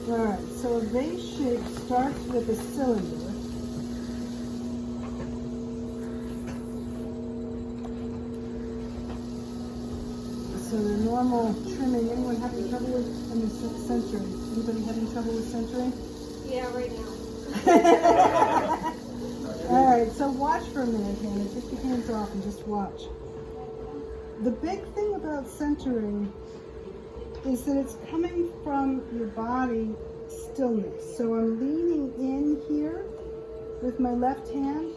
Alright, so a vase shape starts with a cylinder. So the normal trimming, anyone having trouble with centering? Anybody having trouble with centering? Yeah, right now. Alright, so watch for a minute, Hannah. Take your hands off and just watch. The big thing about centering is that it's coming from your body stillness. So I'm leaning in here with my left hand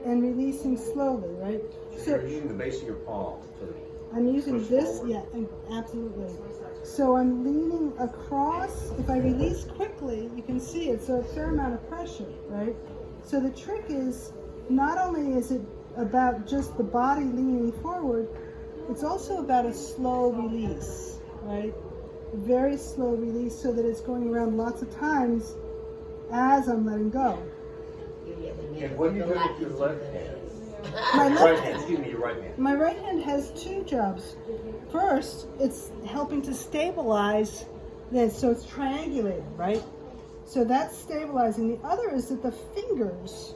and releasing slowly, right? So you're using the base of your palm. I'm using this, yeah, absolutely. So I'm leaning across. If I release quickly, you can see it, so a fair amount of pressure, right? So the trick is, not only is it about just the body leaning forward, it's also about a slow release, right? A very slow release so that it's going around lots of times as I'm letting go. And what are you doing with your left hand? My left hand, excuse me, your right hand. My right hand has two jobs. First, it's helping to stabilize this, so it's triangulating, right? So that's stabilizing. The other is that the fingers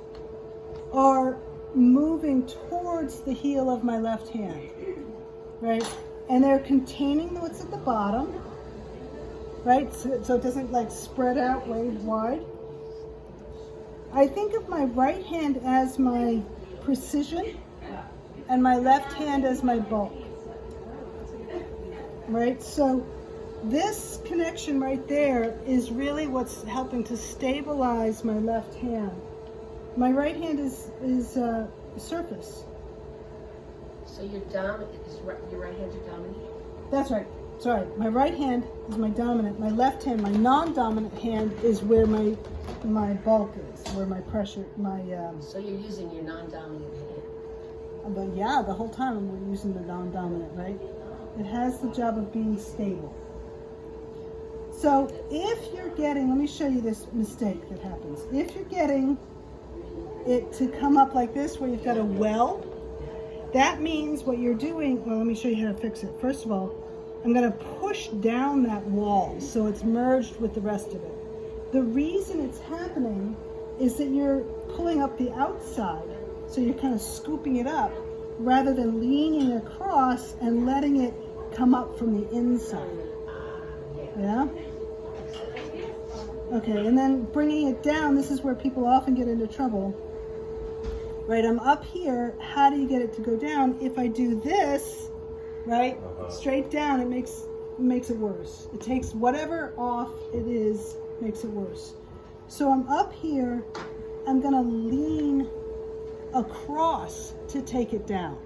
are moving towards the heel of my left hand, right? And they're containing what's at the bottom, right? So it doesn't like spread out way wide. I think of my right hand as my precision and my left hand as my bulk, right? So this connection right there is really what's helping to stabilize my left hand. My right hand is surface. So your right hand's your dominant? That's right. Sorry, my right hand is my dominant. My left hand, my non-dominant hand, is where my bulk is, where my pressure, So you're using your non-dominant hand. But yeah, the whole time we're using the non-dominant, right? It has the job of being stable. So if you're getting, let me show you this mistake that happens. If you're getting it to come up like this, where you've got a well, that means what you're doing, well, let me show you how to fix it. First of all, I'm going to push down that wall so it's merged with the rest of it. The reason it's happening is that you're pulling up the outside, so you're kind of scooping it up rather than leaning across and letting it come up from the inside. Yeah? Okay, and then bringing it down, this is where people often get into trouble. Right, I'm up here, how do you get it to go down? If I do this, right, straight down, it makes it worse. It takes whatever off it is, makes it worse. So I'm up here, I'm gonna lean across to take it down,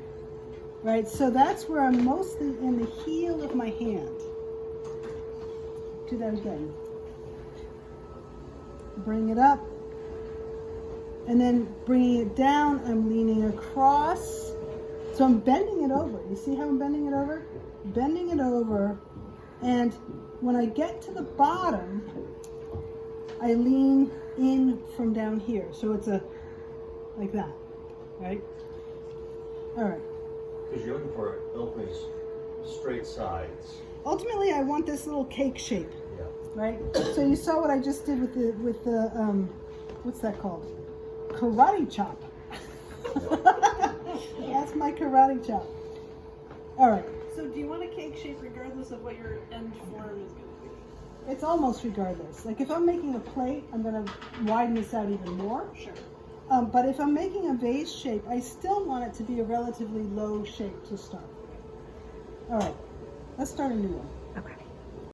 right? So that's where I'm mostly in the heel of my hand. Do that again. Bring it up, and then bringing it down, I'm leaning across. So I'm bending it over. You see how I'm bending it over? Bending it over, and when I get to the bottom, I lean in from down here. So it's like that, right? All right. Because you're looking for ultimately straight sides. Ultimately, I want this little cake shape, Yeah. right? So you saw what I just did with the what's that called? Karate chop. That's my karate chop. All right. So do you want a cake shape regardless of what your end form is going to be? It's almost regardless. Like if I'm making a plate, I'm going to widen this out even more. Sure. But if I'm making a vase shape, I still want it to be a relatively low shape to start. All right. Let's start a new one. Okay.